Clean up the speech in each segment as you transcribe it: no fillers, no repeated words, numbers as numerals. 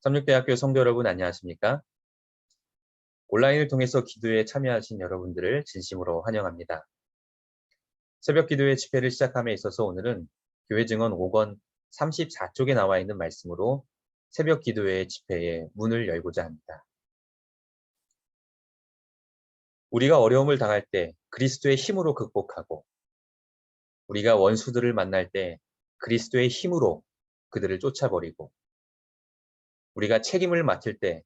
삼육대학교 성도 여러분 안녕하십니까? 온라인을 통해서 기도에 참여하신 여러분들을 진심으로 환영합니다. 새벽 기도회 집회를 시작함에 있어서 오늘은 교회 증언 5권 34쪽에 나와 있는 말씀으로 새벽 기도회 집회의 문을 열고자 합니다. 우리가 어려움을 당할 때 그리스도의 힘으로 극복하고 우리가 원수들을 만날 때 그리스도의 힘으로 그들을 쫓아버리고 우리가 책임을 맡을 때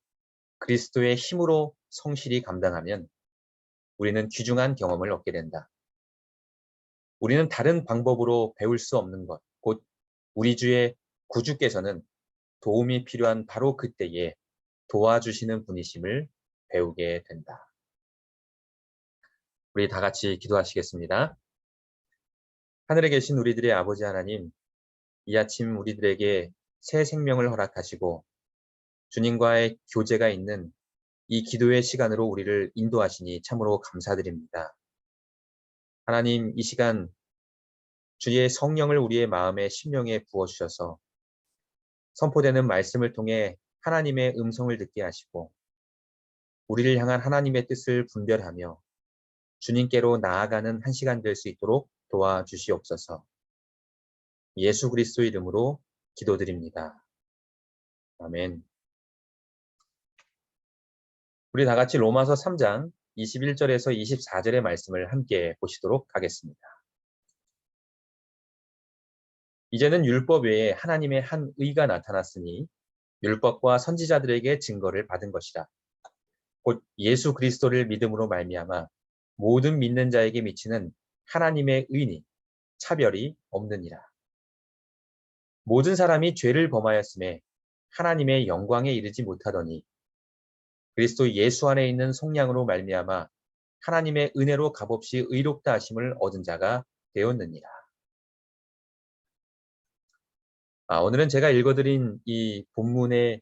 그리스도의 힘으로 성실히 감당하면 우리는 귀중한 경험을 얻게 된다. 우리는 다른 방법으로 배울 수 없는 것, 곧 우리 주의 구주께서는 도움이 필요한 바로 그때에 도와주시는 분이심을 배우게 된다. 우리 다 같이 기도하시겠습니다. 하늘에 계신 우리들의 아버지 하나님, 이 아침 우리들에게 새 생명을 허락하시고 주님과의 교제가 있는 이 기도의 시간으로 우리를 인도하시니 참으로 감사드립니다. 하나님, 이 시간 주의 성령을 우리의 마음에 심령에 부어주셔서 선포되는 말씀을 통해 하나님의 음성을 듣게 하시고 우리를 향한 하나님의 뜻을 분별하며 주님께로 나아가는 한 시간 될 수 있도록 도와주시옵소서. 예수 그리스도 이름으로 기도드립니다. 아멘. 우리 다 같이 로마서 3장 21절에서 24절의 말씀을 함께 보시도록 하겠습니다. 이제는 율법 외에 하나님의 한 의가 나타났으니 율법과 선지자들에게 증거를 받은 것이라. 곧 예수 그리스도를 믿음으로 말미암아 모든 믿는 자에게 미치는 하나님의 의니 차별이 없느니라. 모든 사람이 죄를 범하였음에 하나님의 영광에 이르지 못하더니 그리스도 예수 안에 있는 속량으로 말미암아 하나님의 은혜로 값없이 의롭다 하심을 얻은 자가 되었느니라. 오늘은 제가 읽어드린 이 본문의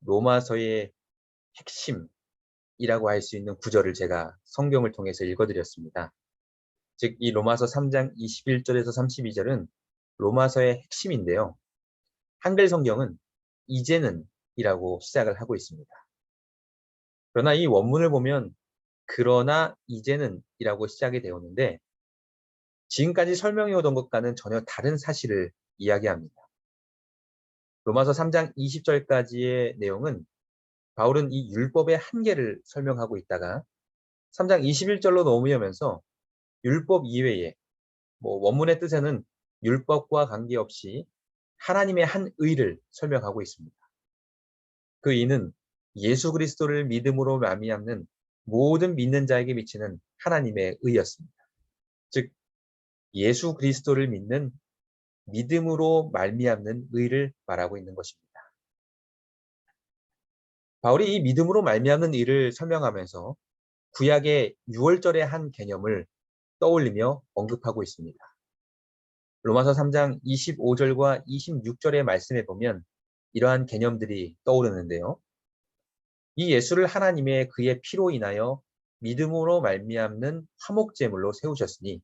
로마서의 핵심이라고 할 수 있는 구절을 제가 성경을 통해서 읽어드렸습니다. 즉, 이 로마서 3장 21절에서 32절은 로마서의 핵심인데요. 한글 성경은 이제는 이라고 시작을 하고 있습니다. 그러나 이 원문을 보면 그러나 이제는 이라고 시작이 되었는데 지금까지 설명해 오던 것과는 전혀 다른 사실을 이야기합니다. 로마서 3장 20절까지의 내용은 바울은 이 율법의 한계를 설명하고 있다가 3장 21절로 넘어오면서 율법 이외에 원문의 뜻에는 율법과 관계없이 하나님의 한 의를 설명하고 있습니다. 그 의는 예수 그리스도를 믿음으로 말미암는 모든 믿는 자에게 미치는 하나님의 의였습니다. 즉 예수 그리스도를 믿는 믿음으로 말미암는 의를 말하고 있는 것입니다. 바울이 이 믿음으로 말미암는 의를 설명하면서 구약의 유월절의 한 개념을 떠올리며 언급하고 있습니다. 로마서 3장 25절과 26절의 말씀에 보면 이러한 개념들이 떠오르는데요. 이 예수를 하나님의 그의 피로 인하여 믿음으로 말미암는 화목제물로 세우셨으니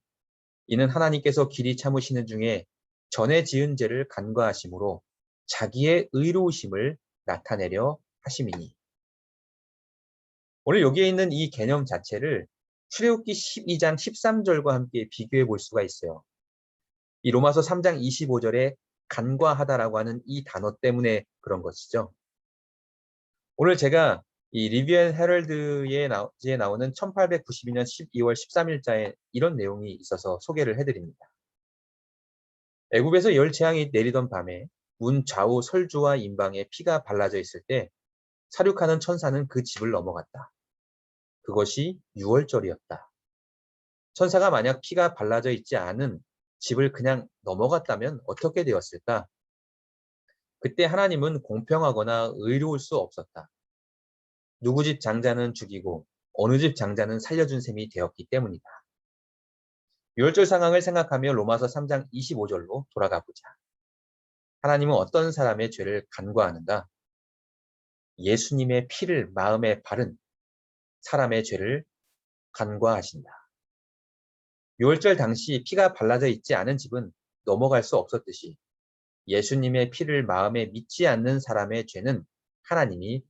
이는 하나님께서 길이 참으시는 중에 전에 지은 죄를 간과하심으로 자기의 의로우심을 나타내려 하심이니. 오늘 여기에 있는 이 개념 자체를 출애굽기 12장 13절과 함께 비교해 볼 수가 있어요. 이 로마서 3장 25절에 간과하다라고 하는 이 단어 때문에 그런 것이죠. 오늘 제가 이 리뷰 앤 헤럴드에 나오는 1892년 12월 13일자에 이런 내용이 있어서 소개를 해드립니다. 애굽에서 열 재앙이 내리던 밤에 문 좌우 설주와 임방에 피가 발라져 있을 때 사륙하는 천사는 그 집을 넘어갔다. 그것이 유월절이었다. 천사가 만약 피가 발라져 있지 않은 집을 그냥 넘어갔다면 어떻게 되었을까? 그때 하나님은 공평하거나 의로울 수 없었다. 누구 집 장자는 죽이고 어느 집 장자는 살려준 셈이 되었기 때문이다. 유월절 상황을 생각하며 로마서 3장 25절로 돌아가 보자. 하나님은 어떤 사람의 죄를 간과하는가? 예수님의 피를 마음에 바른 사람의 죄를 간과하신다. 유월절 당시 피가 발라져 있지 않은 집은 넘어갈 수 없었듯이 예수님의 피를 마음에 믿지 않는 사람의 죄는 하나님이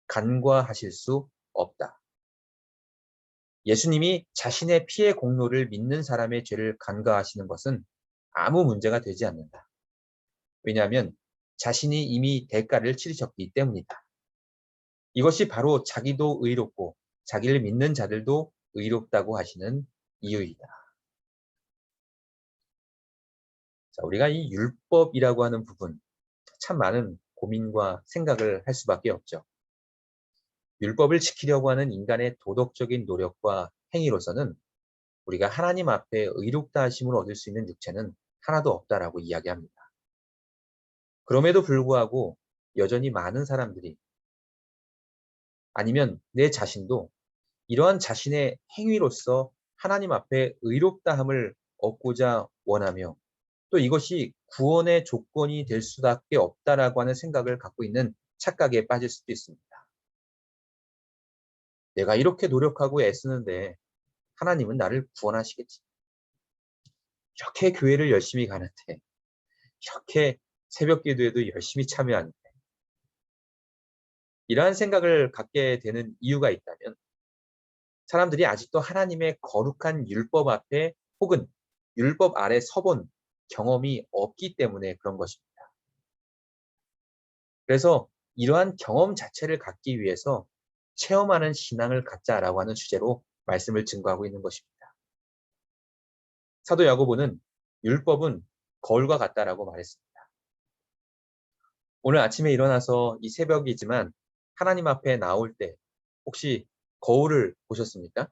간과하실 수 없다. 예수님이 자신의 피의 공로를 믿는 사람의 죄를 간과하시는 것은 아무 문제가 되지 않는다. 왜냐하면 자신이 이미 대가를 치르셨기 때문이다. 이것이 바로 자기도 의롭고 자기를 믿는 자들도 의롭다고 하시는 이유이다. 자, 우리가 이 율법이라고 하는 부분 참 많은 고민과 생각을 할 수밖에 없죠. 율법을 지키려고 하는 인간의 도덕적인 노력과 행위로서는 우리가 하나님 앞에 의롭다 하심을 얻을 수 있는 육체는 하나도 없다라고 이야기합니다. 그럼에도 불구하고 여전히 많은 사람들이 아니면 내 자신도 이러한 자신의 행위로서 하나님 앞에 의롭다함을 얻고자 원하며 또 이것이 구원의 조건이 될 수밖에 없다라고 하는 생각을 갖고 있는 착각에 빠질 수도 있습니다. 내가 이렇게 노력하고 애쓰는데 하나님은 나를 구원하시겠지. 이렇게 교회를 열심히 가는데, 이렇게 새벽 기도에도 열심히 참여하는데, 이러한 생각을 갖게 되는 이유가 있다면 사람들이 아직도 하나님의 거룩한 율법 앞에 혹은 율법 아래 서본 경험이 없기 때문에 그런 것입니다. 그래서 이러한 경험 자체를 갖기 위해서 체험하는 신앙을 갖자라고 하는 주제로 말씀을 증거하고 있는 것입니다. 사도 야고보는 율법은 거울과 같다라고 말했습니다. 오늘 아침에 일어나서 이 새벽이지만 하나님 앞에 나올 때 혹시 거울을 보셨습니까?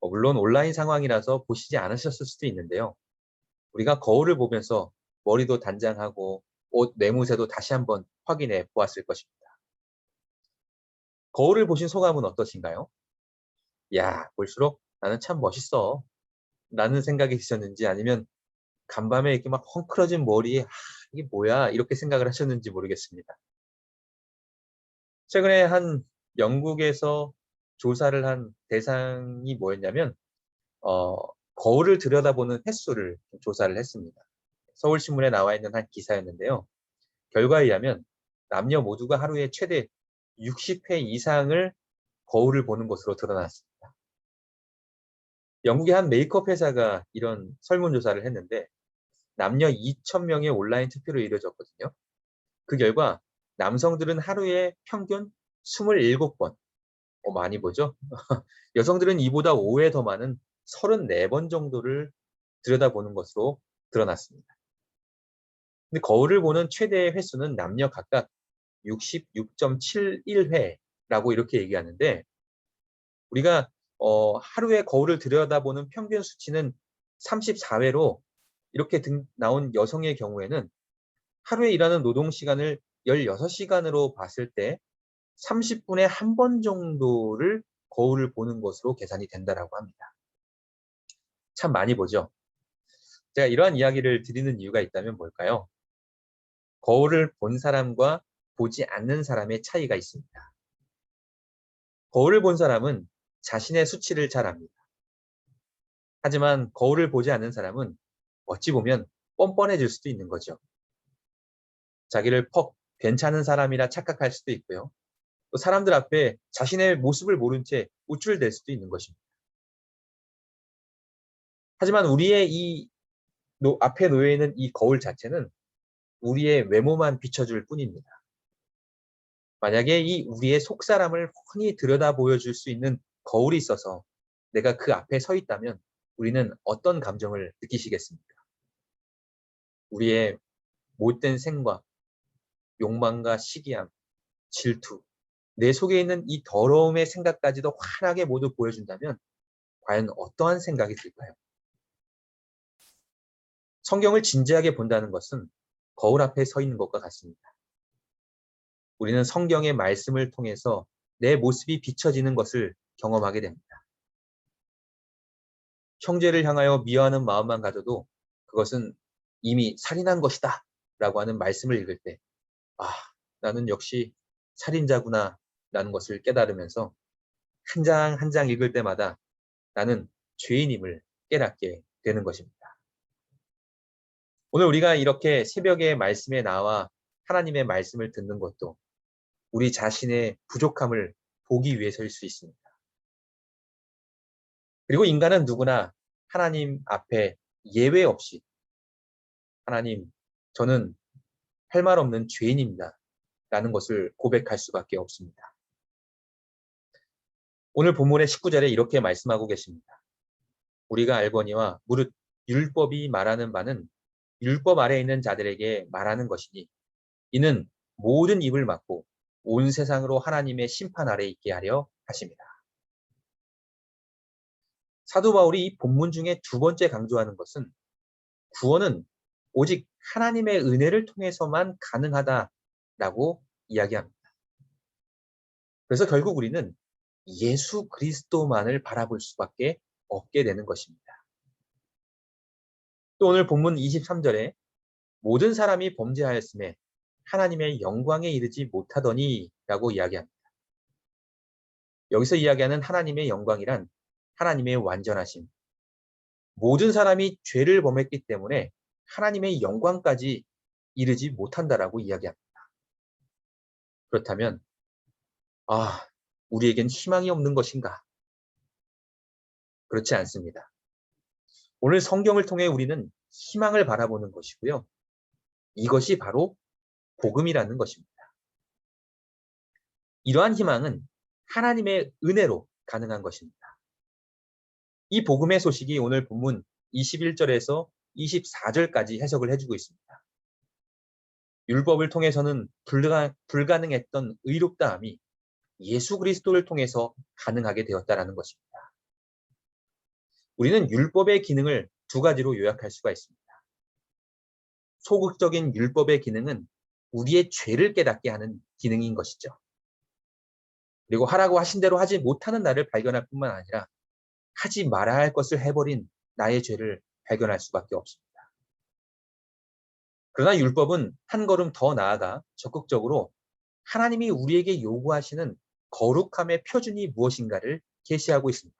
물론 온라인 상황이라서 보시지 않으셨을 수도 있는데요. 우리가 거울을 보면서 머리도 단장하고 옷 내무새도 다시 한번 확인해 보았을 것입니다. 거울을 보신 소감은 어떠신가요? 야, 볼수록 나는 참 멋있어. 라는 생각이 드셨는지 아니면 간밤에 이렇게 막 헝클어진 머리에 이게 뭐야 이렇게 생각을 하셨는지 모르겠습니다. 최근에 한 영국에서 조사를 한 대상이 뭐였냐면 거울을 들여다보는 횟수를 조사를 했습니다. 서울신문에 나와 있는 한 기사였는데요. 결과에 의하면 남녀 모두가 하루에 최대 60회 이상을 거울을 보는 것으로 드러났습니다. 영국의 한 메이크업 회사가 이런 설문조사를 했는데 남녀 2,000명의 온라인 투표로 이루어졌거든요. 그 결과 남성들은 하루에 평균 27번, 많이 보죠? 여성들은 이보다 5회 더 많은 34번 정도를 들여다보는 것으로 드러났습니다. 근데 거울을 보는 최대 횟수는 남녀 각각 66.71회라고 이렇게 얘기하는데 우리가 하루에 거울을 들여다보는 평균 수치는 34회로 이렇게 나온 여성의 경우에는 하루에 일하는 노동 시간을 16시간으로 봤을 때 30분에 한 번 정도를 거울을 보는 것으로 계산이 된다라고 합니다. 참 많이 보죠. 제가 이러한 이야기를 드리는 이유가 있다면 뭘까요? 거울을 본 사람과 보지 않는 사람의 차이가 있습니다. 거울을 본 사람은 자신의 수치를 잘 압니다. 하지만 거울을 보지 않는 사람은 어찌 보면 뻔뻔해질 수도 있는 거죠. 자기를 괜찮은 사람이라 착각할 수도 있고요. 또 사람들 앞에 자신의 모습을 모른 채 우쭐댈 수도 있는 것입니다. 하지만 우리의 이 앞에 놓여 있는 이 거울 자체는 우리의 외모만 비춰줄 뿐입니다. 만약에 이 우리의 속사람을 훤히 들여다 보여줄 수 있는 거울이 있어서 내가 그 앞에 서 있다면 우리는 어떤 감정을 느끼시겠습니까? 우리의 못된 생각, 욕망과 시기함, 질투, 내 속에 있는 이 더러움의 생각까지도 환하게 모두 보여준다면 과연 어떠한 생각이 들까요? 성경을 진지하게 본다는 것은 거울 앞에 서 있는 것과 같습니다. 우리는 성경의 말씀을 통해서 내 모습이 비춰지는 것을 경험하게 됩니다. 형제를 향하여 미워하는 마음만 가져도 그것은 이미 살인한 것이다 라고 하는 말씀을 읽을 때 나는 역시 살인자구나 라는 것을 깨달으면서 한 장 한 장 읽을 때마다 나는 죄인임을 깨닫게 되는 것입니다. 오늘 우리가 이렇게 새벽에 말씀에 나와 하나님의 말씀을 듣는 것도 우리 자신의 부족함을 보기 위해서일 수 있습니다. 그리고 인간은 누구나 하나님 앞에 예외 없이 하나님, 저는 할 말 없는 죄인입니다. 라는 것을 고백할 수밖에 없습니다. 오늘 본문의 19절에 이렇게 말씀하고 계십니다. 우리가 알거니와 무릇 율법이 말하는 바는 율법 아래에 있는 자들에게 말하는 것이니 이는 모든 입을 막고 온 세상으로 하나님의 심판 아래에 있게 하려 하십니다. 사도 바울이 이 본문 중에 두 번째 강조하는 것은 구원은 오직 하나님의 은혜를 통해서만 가능하다라고 이야기합니다. 그래서 결국 우리는 예수 그리스도만을 바라볼 수밖에 없게 되는 것입니다. 또 오늘 본문 23절에 모든 사람이 범죄하였음에 하나님의 영광에 이르지 못하더니 라고 이야기합니다. 여기서 이야기하는 하나님의 영광이란 하나님의 완전하심. 모든 사람이 죄를 범했기 때문에 하나님의 영광까지 이르지 못한다라고 이야기합니다. 그렇다면 우리에겐 희망이 없는 것인가? 그렇지 않습니다. 오늘 성경을 통해 우리는 희망을 바라보는 것이고요. 이것이 바로 복음이라는 것입니다. 이러한 희망은 하나님의 은혜로 가능한 것입니다. 이 복음의 소식이 오늘 본문 21절에서 24절까지 해석을 해주고 있습니다. 율법을 통해서는 불가능했던 의롭다함이 예수 그리스도를 통해서 가능하게 되었다라는 것입니다. 우리는 율법의 기능을 두 가지로 요약할 수가 있습니다. 소극적인 율법의 기능은 우리의 죄를 깨닫게 하는 기능인 것이죠. 그리고 하라고 하신 대로 하지 못하는 나를 발견할 뿐만 아니라 하지 말아야 할 것을 해버린 나의 죄를 발견할 수밖에 없습니다. 그러나 율법은 한 걸음 더 나아가 적극적으로 하나님이 우리에게 요구하시는 거룩함의 표준이 무엇인가를 계시하고 있습니다.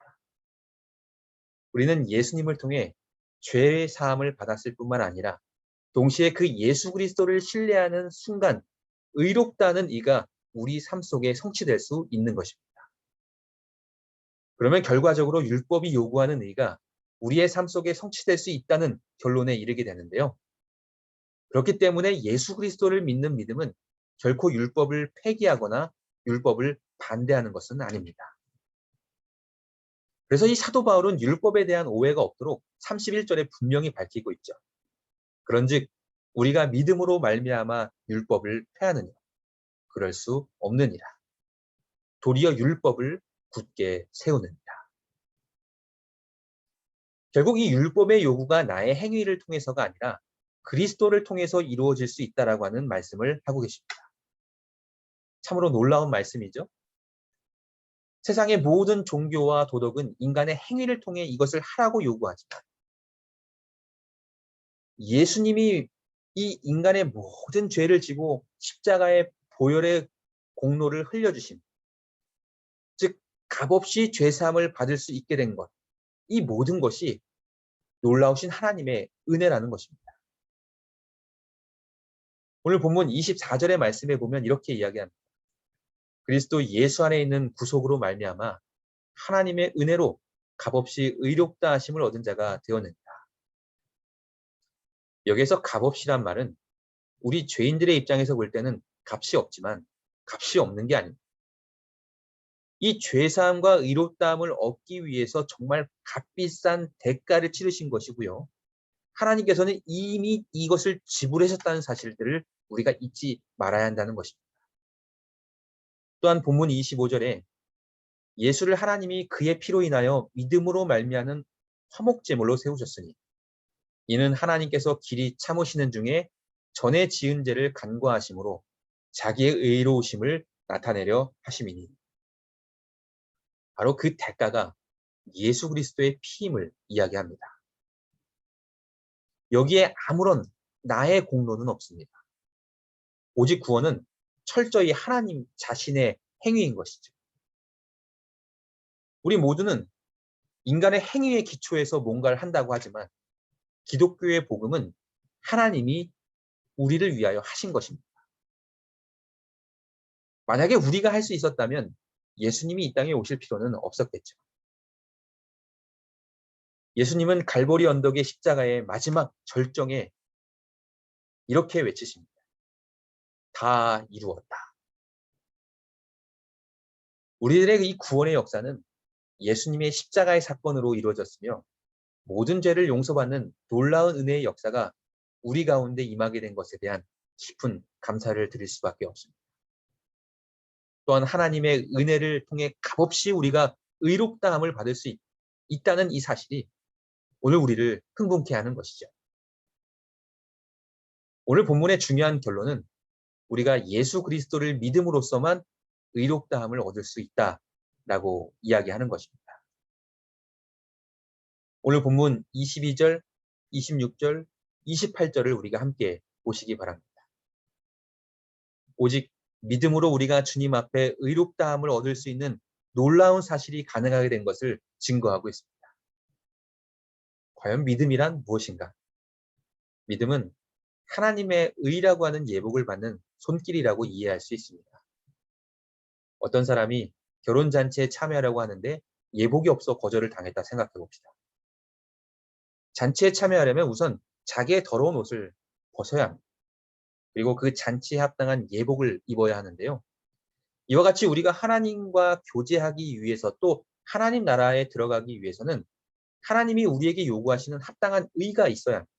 우리는 예수님을 통해 죄의 사함을 받았을 뿐만 아니라 동시에 그 예수 그리스도를 신뢰하는 순간 의롭다는 이가 우리 삶 속에 성취될 수 있는 것입니다. 그러면 결과적으로 율법이 요구하는 의가 우리의 삶 속에 성취될 수 있다는 결론에 이르게 되는데요. 그렇기 때문에 예수 그리스도를 믿는 믿음은 결코 율법을 폐기하거나 율법을 반대하는 것은 아닙니다. 그래서 이 사도 바울은 율법에 대한 오해가 없도록 31절에 분명히 밝히고 있죠. 그런즉 우리가 믿음으로 말미암아 율법을 폐하느냐? 그럴 수 없느니라. 도리어 율법을 굳게 세우느니라. 결국 이 율법의 요구가 나의 행위를 통해서가 아니라 그리스도를 통해서 이루어질 수 있다라고 하는 말씀을 하고 계십니다. 참으로 놀라운 말씀이죠. 세상의 모든 종교와 도덕은 인간의 행위를 통해 이것을 하라고 요구하지만 예수님이 이 인간의 모든 죄를 지고 십자가의 보혈의 공로를 흘려주심, 즉 값없이 죄사함을 받을 수 있게 된 것, 이 모든 것이 놀라우신 하나님의 은혜라는 것입니다. 오늘 본문 24절의 말씀에 보면 이렇게 이야기합니다. 그리스도 예수 안에 있는 구속으로 말미암아 하나님의 은혜로 값없이 의롭다 하심을 얻은 자가 되었느니라. 여기에서 값없이란 말은 우리 죄인들의 입장에서 볼 때는 값이 없지만 값이 없는 게 아닙니다. 이 죄사함과 의롭다함을 얻기 위해서 정말 값비싼 대가를 치르신 것이고요. 하나님께서는 이미 이것을 지불하셨다는 사실들을 우리가 잊지 말아야 한다는 것입니다. 또한 본문 25절에 예수를 하나님이 그의 피로 인하여 믿음으로 말미암은 화목제물로 세우셨으니 이는 하나님께서 길이 참으시는 중에 전에 지은 죄를 간과하심으로 자기의 의로우심을 나타내려 하심이니 바로 그 대가가 예수 그리스도의 피임을 이야기합니다. 여기에 아무런 나의 공로는 없습니다. 오직 구원은 철저히 하나님 자신의 행위인 것이죠. 우리 모두는 인간의 행위의 기초에서 뭔가를 한다고 하지만 기독교의 복음은 하나님이 우리를 위하여 하신 것입니다. 만약에 우리가 할 수 있었다면 예수님이 이 땅에 오실 필요는 없었겠죠. 예수님은 갈보리 언덕의 십자가의 마지막 절정에 이렇게 외치십니다. 다 이루었다. 우리들의 이 구원의 역사는 예수님의 십자가의 사건으로 이루어졌으며 모든 죄를 용서받는 놀라운 은혜의 역사가 우리 가운데 임하게 된 것에 대한 깊은 감사를 드릴 수밖에 없습니다. 또한 하나님의 은혜를 통해 값없이 우리가 의롭다함을 받을 수 있다는 이 사실이 오늘 우리를 흥분케 하는 것이죠. 오늘 본문의 중요한 결론은 우리가 예수 그리스도를 믿음으로써만 의롭다함을 얻을 수 있다라고 이야기하는 것입니다. 오늘 본문 22절, 26절, 28절을 우리가 함께 보시기 바랍니다. 오직 믿음으로 우리가 주님 앞에 의롭다함을 얻을 수 있는 놀라운 사실이 가능하게 된 것을 증거하고 있습니다. 과연 믿음이란 무엇인가? 믿음은 하나님의 의라고 하는 예복을 받는 손길이라고 이해할 수 있습니다. 어떤 사람이 결혼잔치에 참여하려고 하는데 예복이 없어 거절을 당했다 생각해 봅시다. 잔치에 참여하려면 우선 자기의 더러운 옷을 벗어야 합니다. 그리고 그 잔치에 합당한 예복을 입어야 하는데요. 이와 같이 우리가 하나님과 교제하기 위해서 또 하나님 나라에 들어가기 위해서는 하나님이 우리에게 요구하시는 합당한 의가 있어야 합니다.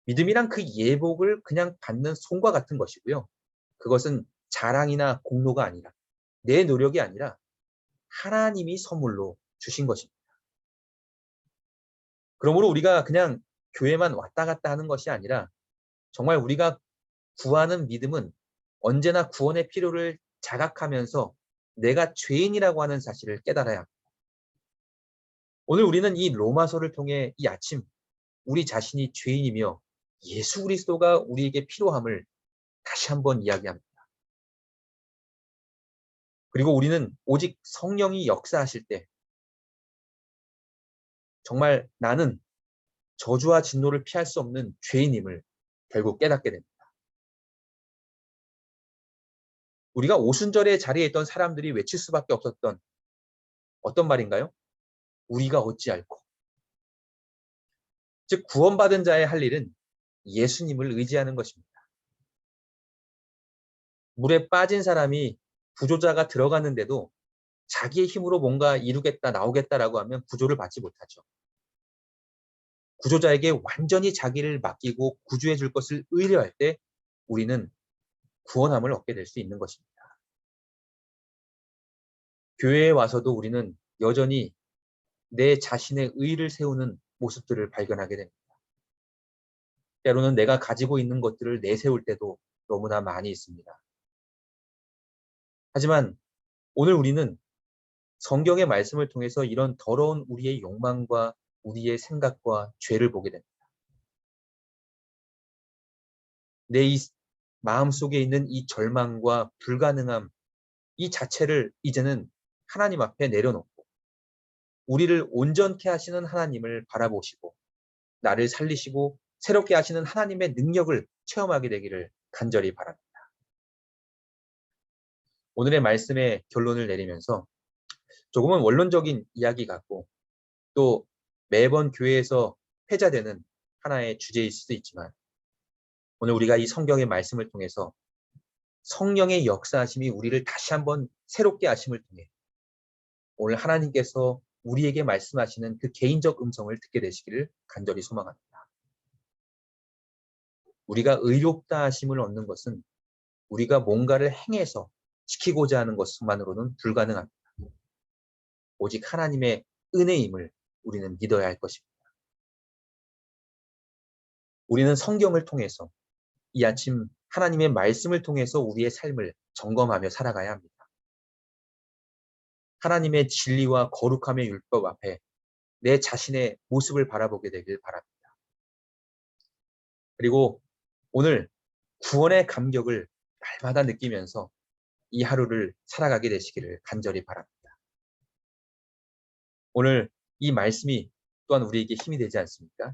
믿음이란 그 예복을 그냥 받는 손과 같은 것이고요. 그것은 자랑이나 공로가 아니라 내 노력이 아니라 하나님이 선물로 주신 것입니다. 그러므로 우리가 그냥 교회만 왔다 갔다 하는 것이 아니라 정말 우리가 구하는 믿음은 언제나 구원의 필요를 자각하면서 내가 죄인이라고 하는 사실을 깨달아야 합니다. 오늘 우리는 이 로마서를 통해 이 아침 우리 자신이 죄인이며 예수 그리스도가 우리에게 필요함을 다시 한번 이야기합니다. 그리고 우리는 오직 성령이 역사하실 때 정말 나는 저주와 진노를 피할 수 없는 죄인임을 결국 깨닫게 됩니다. 우리가 오순절의 자리에 있던 사람들이 외칠 수밖에 없었던 어떤 말인가요? 우리가 어찌할꼬. 즉 구원받은 자의 할 일은 예수님을 의지하는 것입니다. 물에 빠진 사람이 구조자가 들어갔는데도 자기의 힘으로 뭔가 이루겠다 나오겠다라고 하면 구조를 받지 못하죠. 구조자에게 완전히 자기를 맡기고 구조해 줄 것을 의뢰할 때 우리는 구원함을 얻게 될 수 있는 것입니다. 교회에 와서도 우리는 여전히 내 자신의 의를 세우는 모습들을 발견하게 됩니다. 때로는 내가 가지고 있는 것들을 내세울 때도 너무나 많이 있습니다. 하지만 오늘 우리는 성경의 말씀을 통해서 이런 더러운 우리의 욕망과 우리의 생각과 죄를 보게 됩니다. 내 이 마음속에 있는 이 절망과 불가능함, 이 자체를 이제는 하나님 앞에 내려놓고 우리를 온전케 하시는 하나님을 바라보시고 나를 살리시고 새롭게 하시는 하나님의 능력을 체험하게 되기를 간절히 바랍니다. 오늘의 말씀의 결론을 내리면서 조금은 원론적인 이야기 같고 또 매번 교회에서 회자되는 하나의 주제일 수도 있지만 오늘 우리가 이 성경의 말씀을 통해서 성령의 역사하심이 우리를 다시 한번 새롭게 하심을 통해 오늘 하나님께서 우리에게 말씀하시는 그 개인적 음성을 듣게 되시기를 간절히 소망합니다. 우리가 의롭다 하심을 얻는 것은 우리가 뭔가를 행해서 지키고자 하는 것만으로는 불가능합니다. 오직 하나님의 은혜임을 우리는 믿어야 할 것입니다. 우리는 성경을 통해서 이 아침 하나님의 말씀을 통해서 우리의 삶을 점검하며 살아가야 합니다. 하나님의 진리와 거룩함의 율법 앞에 내 자신의 모습을 바라보게 되길 바랍니다. 그리고 오늘 구원의 감격을 날마다 느끼면서 이 하루를 살아가게 되시기를 간절히 바랍니다. 오늘 이 말씀이 또한 우리에게 힘이 되지 않습니까?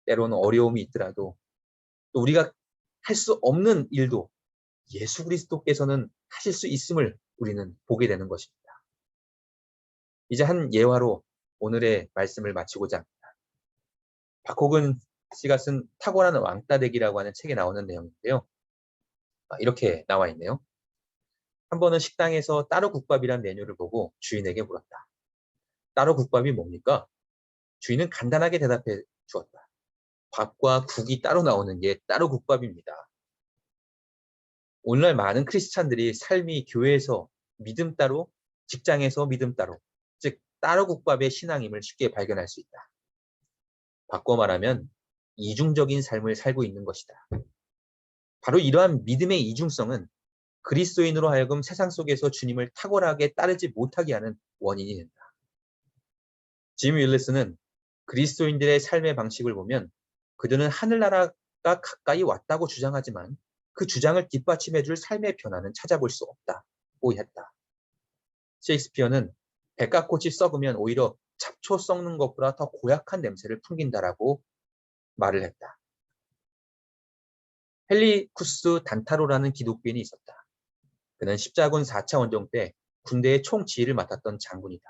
때로는 어려움이 있더라도 또 우리가 할 수 없는 일도 예수 그리스도께서는 하실 수 있음을 우리는 보게 되는 것입니다. 이제 한 예화로 오늘의 말씀을 마치고자 합니다. 박호근 씨가 쓴 탁월한 왕따대기라고 하는 책에 나오는 내용인데요. 이렇게 나와 있네요. 한 번은 식당에서 따로 국밥이란 메뉴를 보고 주인에게 물었다. 따로 국밥이 뭡니까? 주인은 간단하게 대답해 주었다. 밥과 국이 따로 나오는 게 따로 국밥입니다. 오늘날 많은 크리스찬들이 삶이 교회에서 믿음 따로, 직장에서 믿음 따로, 즉 따로 국밥의 신앙임을 쉽게 발견할 수 있다. 바꿔 말하면 이중적인 삶을 살고 있는 것이다. 바로 이러한 믿음의 이중성은 그리스도인으로 하여금 세상 속에서 주님을 탁월하게 따르지 못하게 하는 원인이 된다. 짐 윌리스는 그리스도인들의 삶의 방식을 보면 그들은 하늘나라가 가까이 왔다고 주장하지만 그 주장을 뒷받침해줄 삶의 변화는 찾아볼 수 없다고 했다. 셰익스피어는 백합꽃이 썩으면 오히려 잡초 썩는 것보다 더 고약한 냄새를 풍긴다라고 말을 했다. 헬리쿠스 단타로라는 기독교인이 있었다. 그는 십자군 4차 원정 때 군대의 총지휘를 맡았던 장군이다.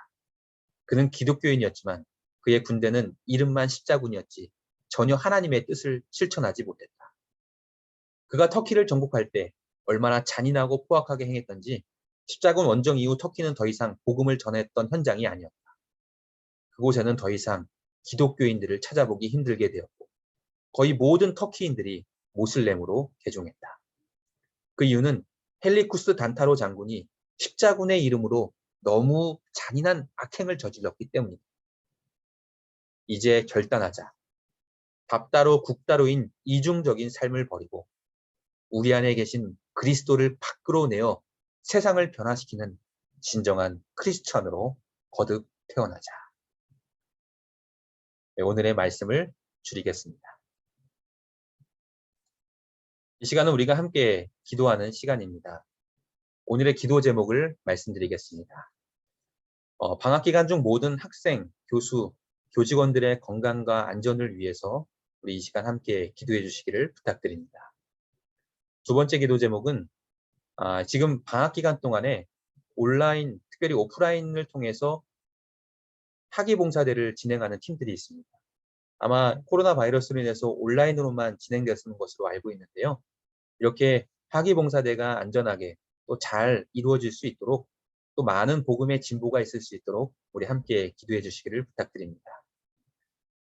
그는 기독교인이었지만 그의 군대는 이름만 십자군이었지 전혀 하나님의 뜻을 실천하지 못했다. 그가 터키를 정복할 때 얼마나 잔인하고 포악하게 행했던지 십자군 원정 이후 터키는 더 이상 복음을 전했던 현장이 아니었다. 그곳에는 더 이상 기독교인들을 찾아보기 힘들게 되었고 거의 모든 터키인들이 모슬렘으로 개종했다. 그 이유는 헬리쿠스 단타로 장군이 십자군의 이름으로 너무 잔인한 악행을 저질렀기 때문이다. 이제 결단하자. 밥 따로 국 따로인 이중적인 삶을 버리고 우리 안에 계신 그리스도를 밖으로 내어 세상을 변화시키는 진정한 크리스천으로 거듭 태어나자. 네, 오늘의 말씀을 줄이겠습니다. 이 시간은 우리가 함께 기도하는 시간입니다. 오늘의 기도 제목을 말씀드리겠습니다. 방학 기간 중 모든 학생, 교수, 교직원들의 건강과 안전을 위해서 우리 이 시간 함께 기도해 주시기를 부탁드립니다. 두 번째 기도 제목은 지금 방학 기간 동안에 온라인, 특별히 오프라인을 통해서 학위봉사대를 진행하는 팀들이 있습니다. 아마 코로나 바이러스로 인해서 온라인으로만 진행되었는 것으로 알고 있는데요. 이렇게 학위봉사대가 안전하게 또 잘 이루어질 수 있도록 또 많은 복음의 진보가 있을 수 있도록 우리 함께 기도해 주시기를 부탁드립니다.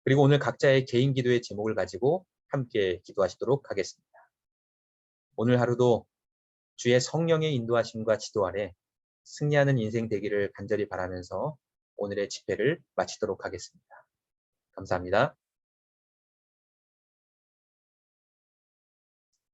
그리고 오늘 각자의 개인 기도의 제목을 가지고 함께 기도하시도록 하겠습니다. 오늘 하루도 주의 성령의 인도하심과 지도 아래 승리하는 인생 되기를 간절히 바라면서 오늘의 집회를 마치도록 하겠습니다. 감사합니다.